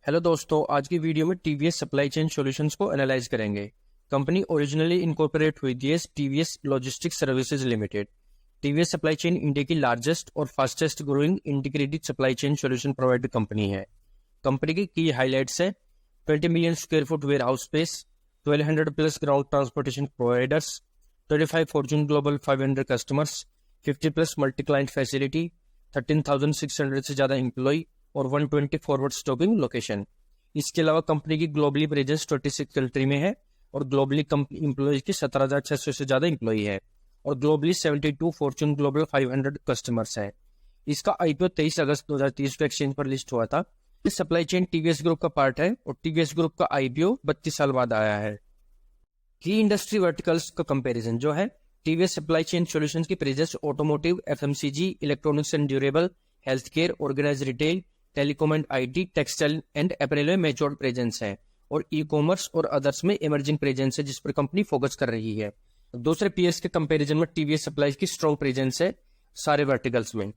Hello दोस्तों, आज की वीडियो में टीवीएस सप्लाई चेन सॉल्यूशंस को एनालाइज करेंगे। कंपनी ओरिजिनली इनकॉर्पोरेट हुई थी TVS logistics services limited. TVS supply chain India की लार्जेस्ट और fastest growing integrated supply chain solution provider company है। कंपनी की हाईलाइट्स है 20 million square foot warehouse space, 1200 plus ground transportation providers, 25 Fortune global 500 customers, 50 plus multi client facility, 13,600 से ज्यादा employ और 120 forward stocking location. इसके अलावा company की globally presence 26 country में है और ग्लोबली कंपनी एम्प्लॉयज की 17,600 से ज्यादा एम्प्लॉय है और ग्लोबली 72 फॉर्च्यून ग्लोबल 500 कस्टमर्स है। इसका आईपीओ 23 अगस्त 2023 को एक्सचेंज पर लिस्ट हुआ था। इस सप्लाई चेन टीवीएस ग्रुप का पार्ट है और टीवीएस ग्रुप का आईपीओ 32 साल बाद आया है। की इंडस्ट्री वर्टिकल्स का कंपैरिजन जो है, टीवीएस सप्लाई चेन सॉल्यूशंस की presence automotive, FMCG, electronics and durable, health care, organized retail, telecom and IT, textile and apparel में मैच्योर्ड प्रेजेंस है और ई कॉमर्स और अदर्स में इमर्जिंग प्रेजेंस है जिस पर कंपनी फोकस कर रही है। दूसरे पीएस के कंपैरिजन में टीवीएस सप्लाई की स्ट्रॉन्ग प्रेजेंस है सारे वर्टिकल्स में।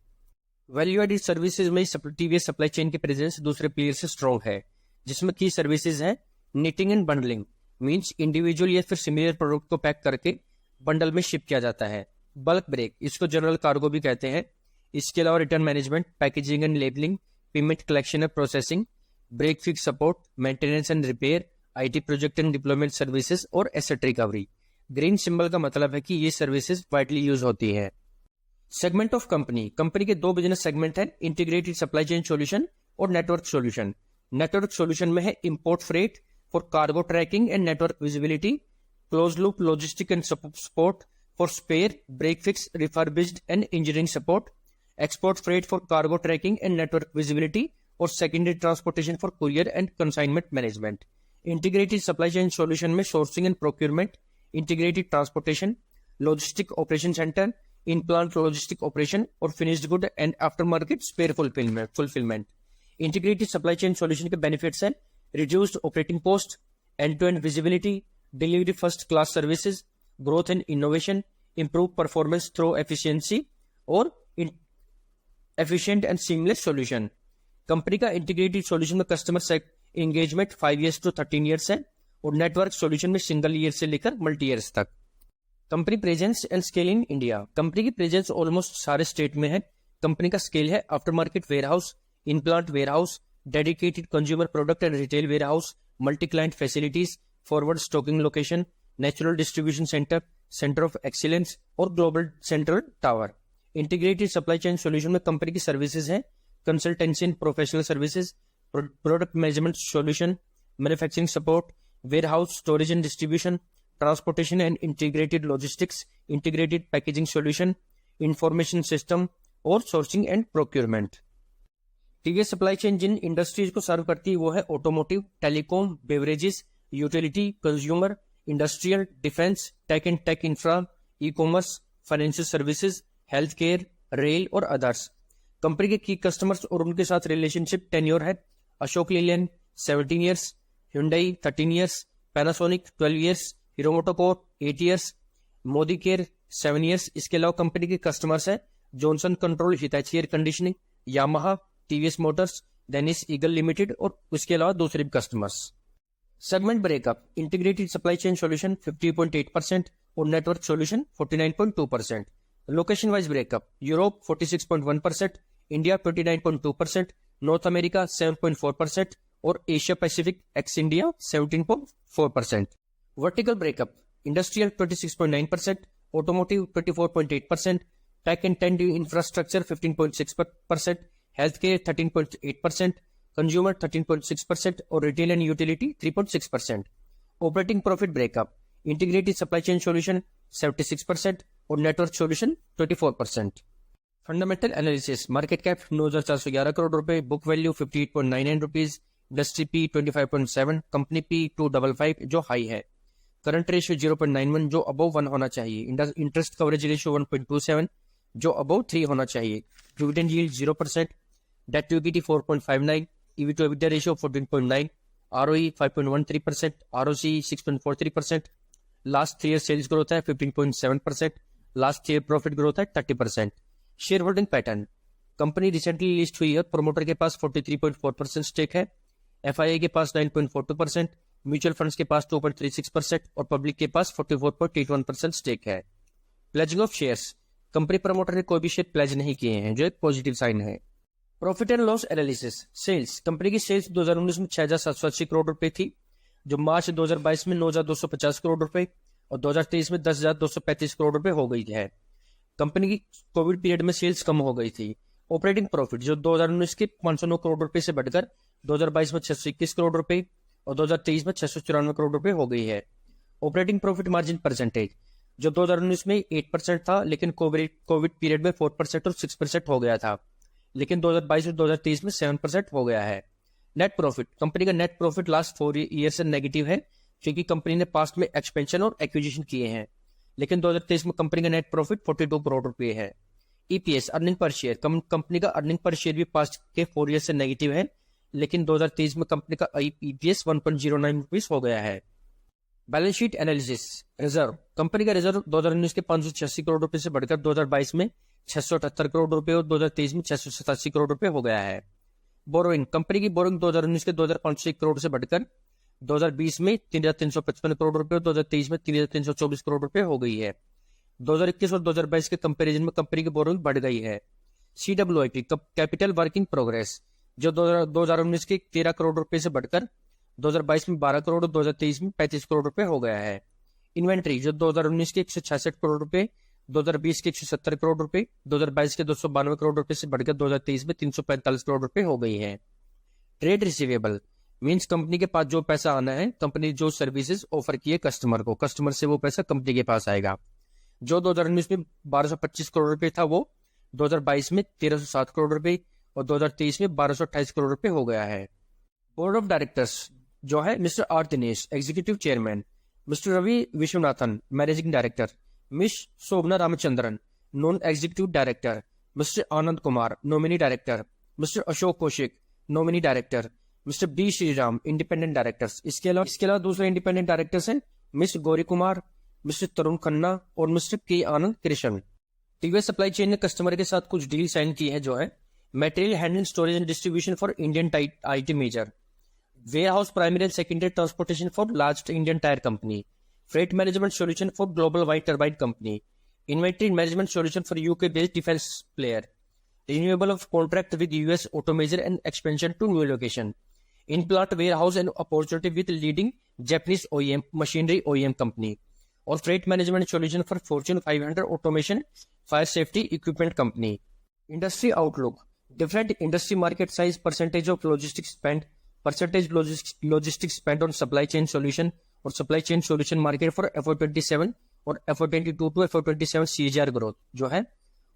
वैल्यू एडेड सर्विसेज में टीवीएस सप्लाई चेन की प्रेजेंस दूसरे पीएस से स्ट्रॉन्ग है, जिसमें की सर्विसेज है kitting and bundling, means individual या फिर सिमिलर प्रोडक्ट को पैक करके बंडल में शिप किया जाता है। बल्क ब्रेक, इसको जनरल कार्गो भी कहते हैं। इसके अलावा return management, packaging and labelling, payment collection and processing, break fix support, maintenance and repair, IT project and deployment services और एसेट रिकवरी। ग्रीन सिंबल का मतलब है कि ये सर्विसेज वाइडली यूज होती है। सेगमेंट ऑफ कंपनी, कंपनी के दो बिजनेस सेगमेंट है, इंटीग्रेटेड सप्लाई चेन सॉल्यूशन और नेटवर्क सॉल्यूशन। नेटवर्क सॉल्यूशन में है import freight for cargo tracking and network visibility, close loop logistic and support for spare, break fix, refurbished and engineering support, export freight for cargo tracking and network visibility और secondary transportation for courier and consignment management। integrated supply chain solution में sourcing and procurement, integrated transportation, logistic operation center, in-plant logistic operation और finished good and aftermarket spare fulfillment। integrated supply chain solution के benefits हैं reduced operating cost, end-to-end visibility, delivery first class services, growth and innovation, improved performance through efficiency और efficient and seamless solution. Company का integrated solution में customer engagement 5 years to 13 years है और network solution में single year से लेकर multi years तक। Company presence and scale in India, company की प्रेजेंस ऑलमोस्ट सारे स्टेट में है। कंपनी का स्केल है aftermarket warehouse, in plant warehouse, dedicated consumer product and retail warehouse, multi client facilities, forward stocking location, natural distribution center, center of excellence और global central tower. Integrated supply chain solution में company की services हैं consultancy and professional services, product management solution, manufacturing support, warehouse storage and distribution, transportation and integrated logistics, integrated packaging solution, information system और sourcing and procurement. TVS supply chain जिन industries को serve करती है वो है automotive, telecom, beverages, utility, consumer, industrial, defence, tech and tech infra, e commerce, financial services, health care, rail और others. Company के की कस्टमर्स और उनके साथ रिलेशनशिप टेन्योर है Ashok Leyland 17 years, Hyundai 13 years, Panasonic 12 years, Hero MotoCorp 8 years, Modicare 7 years. इसके अलावा company के कस्टमर्स है Johnson control, Hitachi air conditioning, Yamaha, TVS motors, Dennis Eagle limited और उसके अलावा दूसरे भी customers. Segment breakup, integrated supply chain solution 50.8% और network solution 49.2%। Location wise breakup, Europe 46.1%, India 29.2%, North America 7.4% और Asia Pacific ex India 17.4%। Vertical breakup, industrial 26.9%, automotive 24.8%, tech and tech infrastructure 15.6%, health care 13.8%, consumer 13.6% और retail and utility 3.6%। Operating profit breakup, integrated supply chain solution 76% और network solution 24%। Fundamental analysis, market cap 9,411 crore रुपए, book value 58.99 rupees, industry P 25.7, company P 255 जो high है, current ratio 0.91 जो above 1 होना चाहिए, interest coverage ratio 1.27 जो above 3 होना चाहिए, dividend yield 0%, debt to equity 4.59, EV to EBITDA ratio 14.9, ROE 5.13%, ROC 6.43%, last 3 year sales growth है 15.7%, लास्ट ईयर प्रॉफिट ग्रोथ है 30%। Share holding pattern, company recently list हुई है, प्रोमोटर के पास 43.4% स्टेक है, FII के पास 9.42%, म्यूचुअल फंड्स के पास 2.36% और पब्लिक के पास 44.81% स्टेक है। Pledging of shares, company promoter ने कोई भी शेयर प्लेज नहीं किए हैं, जो एक पॉजिटिव साइन है। Profit and loss analysis. Sales, company की सेल्स 2019 में 6,780 करोड़ रुपए थी, जो मार्च 2022 में 9,250 करोड़ रुपए और 2023 में 10,235 करोड़ रुपए हो गई है। कंपनी की कोविड पीरियड में सेल्स कम हो गई थी। ऑपरेटिंग प्रॉफिट जो 2019 के 509 करोड़ रुपए से बढ़कर 2022 में 621 करोड़ रुपए और 2023 में 694 करोड़ रुपए हो गई है। ऑपरेटिंग प्रॉफिट मार्जिन परसेंटेज जो 2019 में 8% था, लेकिन कोविड पीरियड में 4% और 6% हो गया था, लेकिन 2022 और 2023 में 7% हो गया है। नेट प्रॉफिट, कंपनी का नेट प्रॉफिट लास्ट 4 ईयर से नेगेटिव है, क्योंकि कंपनी ने पास्ट में एक्सपेंशन और एक्विजिशन किए हैं, लेकिन 2023 में कंपनी का नेट प्रॉफिट 42 करोड़ रुपए है। EPS, earning per share, company का अर्निंग पर शेयर भी पास्ट के 4 ईयर से नेगेटिव है, लेकिन 2023 में कंपनी का ईपीएस 1.09 रुपीस हो गया है। Balance sheet analysis. Reserve, company का रिजर्व 2019 के 586 करोड़ रुपए से बढ़कर 2022 में 678 करोड़ रुपए और 2023 में 687 करोड़ रुपए हो गया है। बोरोइंग, कंपनी की बोरोइंग 2019 के 2,501 करोड़ से बढ़कर 2020 में 3,355 करोड़ रुपए और 2023 में 3,324 करोड़ रुपए हो गई है। 2021 और 2022 के कंपैरिजन में कंपनी की बोरोइंग बढ़ गई है। CWIP, कैपिटल वर्किंग प्रोग्रेस, जो 2019 के 13 करोड़ रुपए से बढ़कर 2022 में 12 करोड़ और 2023 में 35 करोड़ रुपए हो गया है। इन्वेंट्री जो 2019 के 166 करोड़ रुपए, 2020 के 170 करोड़ रुपए, 2022 के 292 करोड़ रुपए से बढ़कर 2023 में 345 करोड़ रुपए हो गई है। ट्रेड रिसीवेबल मींस कंपनी के पास जो पैसा आना है, कंपनी जो सर्विसेज ऑफर किए कस्टमर को, कस्टमर से वो पैसा कंपनी के पास आएगा। जो 2019 में 1225 करोड़ रुपए था, वो 2022 में 1307 करोड़ रुपए और 2023 में 1228 करोड़ रुपए हो गया है। बोर्ड ऑफ डायरेक्टर्स जो है mister R Dinesh executive chairman, mister Ravi Vishwanathan managing director, miss Shobhana Ramachandran non executive director, mister Anand Kumar nominee director, mister Ashok Kaushik nominee director, mister B Shriram independent directors. इसके अलावा दूसरे इंडिपेंडेंट डायरेक्टर्स हैं मिस्टर गौरी कुमार, मिस्टर तरुण खन्ना और mister K Anand Krishna. TVS supply chain ने customer के साथ कुछ डील साइन की है, जो है material handling storage and distribution for Indian IT major, warehouse primary and secondary transportation for large Indian tyre company, freight management solution for global wide turbine company, inventory management solution for UK based defence player, renewable of contract with US auto major and expansion to new location, in plant warehouse and opportunity with leading Japanese OEM machinery OEM company, और freight management solution for Fortune 500 automation fire safety equipment company. Industry outlook, different industry market size, percentage of logistics spend, percentage logistics spend on supply chain solution और supply chain solution market for FY27 और FY22 to FY27 CAGR growth. जो है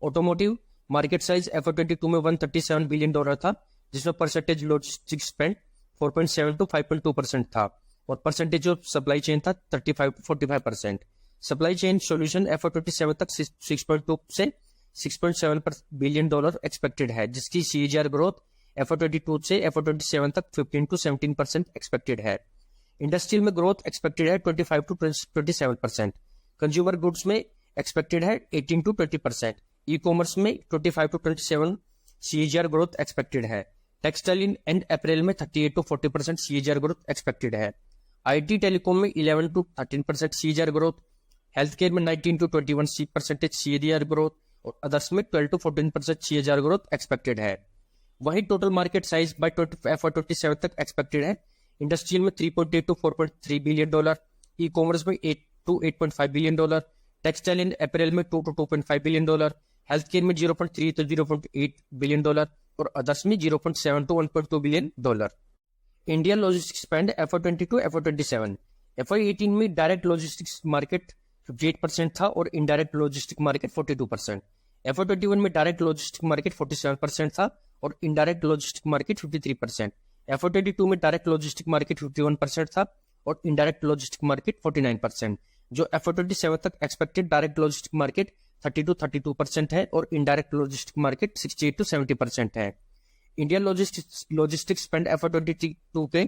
automotive market size FY22 में $137 billion था, जिसमें percentage logistics spend 4.7 to 5.2% था और percentage of supply chain था 35 to 45%। Supply chain solution FY27 तक 6.2 से 6.7 बिलियन डॉलर एक्सपेक्टेड है, जिसकी CAGR ग्रोथ FY22 से FY27 तक 15 to 17% एक्सपेक्टेड है। इंडस्ट्रियल में ग्रोथ एक्सपेक्टेड है 25 to 27%। कंज्यूमर गुड्स में एक्सपेक्टेड है 18 to 20%। ई कॉमर्स में 25 to 27 CAGR ग्रोथ एक्सपेक्टेड है। टेक्सटाइल एंड अपरेल में 38 to 40% CAGR ग्रोथ एक्सपेक्टेड है। IT टेलीकॉम में 11 to 13% CAGR growth, health care में 19 to 21% CAGR ग्रोथ और अदर्स में 12 to 14% CAGR ग्रोथ एक्सपेक्टेड है। वही total market size bye FY27 तक एक्सपेक्टेड है। इंडस्ट्रियल में 3.8 to 4.3 billion dollar, e commerce में 8 to 8.5 billion dollar, textile and April में 2 to 2.5 billion dollar, health care में 0.3 to 0.8 बिलियन डॉलर और अदर्स में 0.7 to 1.2 billion dollar. Indian logistics spend FY22 FY27। FY18 में direct logistics market 58% था और indirect logistic market 42%। FY21 में direct logistic market 47% था और इनडायरेक्ट लॉजिस्टिक मार्केट 53%। FY22 में डायरेक्ट लॉजिस्टिक मार्केट 51% था और इनडायरेक्ट लॉजिस्टिक मार्केट 49%। जो FY27 तक expected direct logistic market 30 to 32% है और इनडायरेक्ट लॉजिस्टिक मार्केट 68 to 70% है। इंडियन लॉजिस्टिक्स स्पेंड FY22 के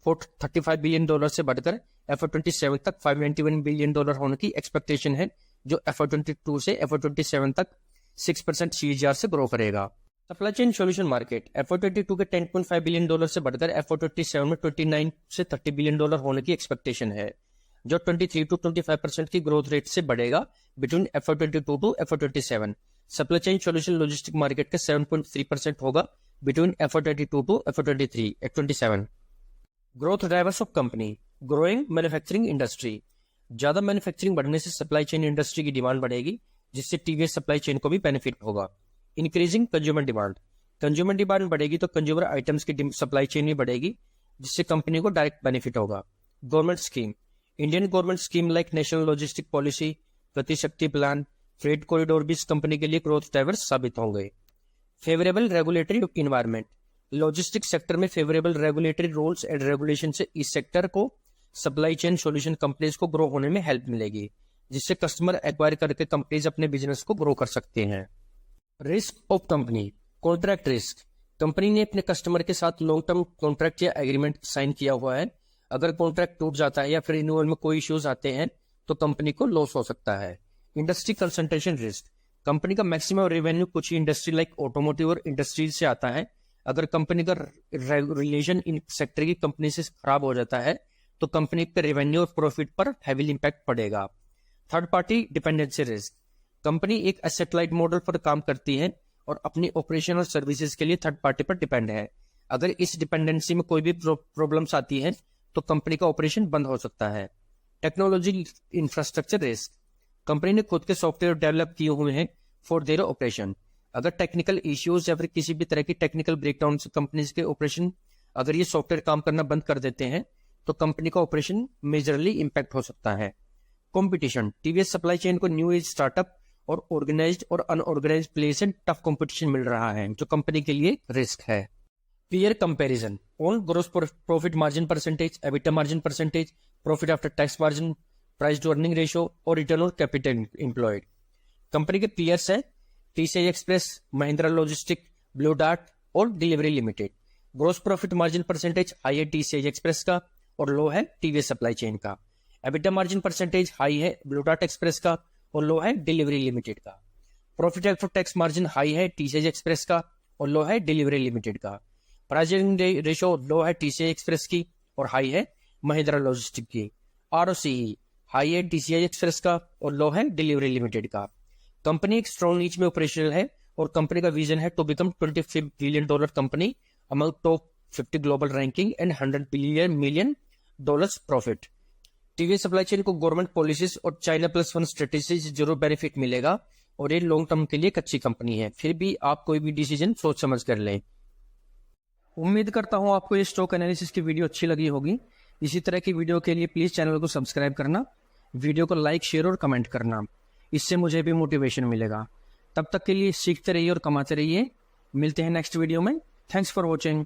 35 बिलियन डॉलर से बढ़कर FY27 तक 591 बिलियन डॉलर होने की एक्सपेक्टेशन है, जो FY22 से FY27 तक 6% CAGR से ग्रो करेगा। Supply chain solution market FY22 के $10.5 बिलियन से बढ़कर FY27 में 29 से $30 बिलियन होने की एक्सपेक्टेशन है, जो 23 to 25% की ग्रोथ रेट से बढ़ेगा between FY22 to FY27। Supply chain solution logistic market का 7.3% होगा between FY22 to FY27। Growth drivers of company, growing manufacturing industry. ज्यादा मैन्युफैक्चरिंग बढ़ने से सप्लाई चेन इंडस्ट्री की डिमांड बढ़ेगी, जिससे टीवीएस सप्लाई चेन को भी बेनिफिट होगा। Increasing consumer demand, consumer demand बढ़ेगी तो कंज्यूमर आइटम्स की सप्लाई चेन भी बढ़ेगी, जिससे कंपनी को डायरेक्ट बेनिफिट होगा। Government scheme, Indian government scheme like national logistic policy, गति शक्ति प्लान, फ्रेट कॉरिडोर भी इस कंपनी के लिए ग्रोथ ड्राइवर्स साबित होंगे। Favourable regulatory environment, logistic sector में favourable regulatory rules and regulation से इस सेक्टर को सप्लाई चेन सॉल्यूशन कंपनीज को ग्रो होने में हेल्प मिलेगी, जिससे कस्टमर एक्वायर करके कंपनीज अपने बिजनेस को ग्रो कर सकते हैं। Risk of company, contract risk, company ने अपने कस्टमर के साथ लॉन्ग टर्म कॉन्ट्रैक्ट या एग्रीमेंट साइन किया हुआ है। अगर कॉन्ट्रैक्ट टूट जाता है या फिर रिन्यूअल में कोई इश्यूज आते हैं तो कंपनी को लॉस हो सकता है। इंडस्ट्री कंसंट्रेशन रिस्क, कंपनी का मैक्सिमम रेवेन्यू कुछ ही इंडस्ट्री लाइक ऑटोमोटिव और इंडस्ट्रीज से आता है। अगर कंपनी का रिलेशन इन सेक्टर की कंपनी से खराब हो जाता है तो कंपनी पे रेवेन्यू और प्रॉफिट पर हैवी इंपैक्ट पड़ेगा। Third party dependency risk, company एक एसेट लाइट मॉडल पर काम करती है और अपनी ऑपरेशन और सर्विसेज के लिए थर्ड पार्टी पर डिपेंड है। अगर इस डिपेंडेंसी में कोई भी प्रॉब्लम्स आती है तो कंपनी का ऑपरेशन बंद हो सकता है। टेक्नोलॉजी इंफ्रास्ट्रक्चर रिस्क, कंपनी ने खुद के सॉफ्टवेयर डेवलप किए हुए हैं फॉर देयर ऑपरेशन। अगर टेक्निकल इश्यूज या फिर किसी भी तरह की टेक्निकल ब्रेकडाउन से कंपनीज के ऑपरेशन, अगर ये सॉफ्टवेयर काम करना बंद कर देते हैं तो कंपनी का ऑपरेशन मेजरली इंपैक्ट हो सकता है। कंपटीशन, टीवीएस सप्लाई चेन को न्यू एज स्टार्टअप और ऑर्गेनाइज्ड और अनऑर्गेनाइज्ड प्लेस से टफ कंपटीशन मिल रहा है, जो कंपनी के लिए रिस्क है। Peer comparison on gross profit margin percentage, EBITDA margin percentage, profit after tax margin, price to earning ratio और return on capital employed. Company के पीयर्स है टीसीआई एक्सप्रेस, महिंद्रा लॉजिस्टिक, ब्लू डार्ट और Delhivery limited. Gross profit margin percentage high है TCI express का और लो है TVS supply chain का। EBITDA margin percentage high है ब्लू डार्ट एक्सप्रेस का और लो है डिलीवरी लिमिटेड का। Profit after tax margin high है टीसीआई एक्सप्रेस का और लो है डिलीवरी लिमिटेड का। प्राइस रेशियो लो है टीसीआई एक्सप्रेस की और हाई है महिंद्रा लॉजिस्टिक की। आरओसीई हाई है टीसीआई एक्सप्रेस का और लो है डिलीवरी लिमिटेड का। कंपनी एक स्ट्रॉन्ग नीच में ऑपरेशनल है और कंपनी का विजन है to become $25 billion company among top 50 global ranking and $100 million profit. TVS supply chain को गवर्नमेंट पॉलिसीज और चाइना प्लस वन स्ट्रेटेजी से जरूर बेनिफिट मिलेगा और ये लॉन्ग टर्म के लिए एक अच्छी कंपनी है। फिर भी आप कोई भी डिसीजन सोच समझ कर लें। उम्मीद करता हूं आपको ये स्टॉक एनालिसिस की वीडियो अच्छी लगी होगी। इसी तरह की वीडियो के लिए प्लीज चैनल को सब्सक्राइब करना, वीडियो को लाइक, शेयर और कमेंट करना, इससे मुझे भी मोटिवेशन मिलेगा। तब तक के लिए सीखते रहिए और कमाते रहिए। मिलते हैं नेक्स्ट वीडियो में। Thanks for watching.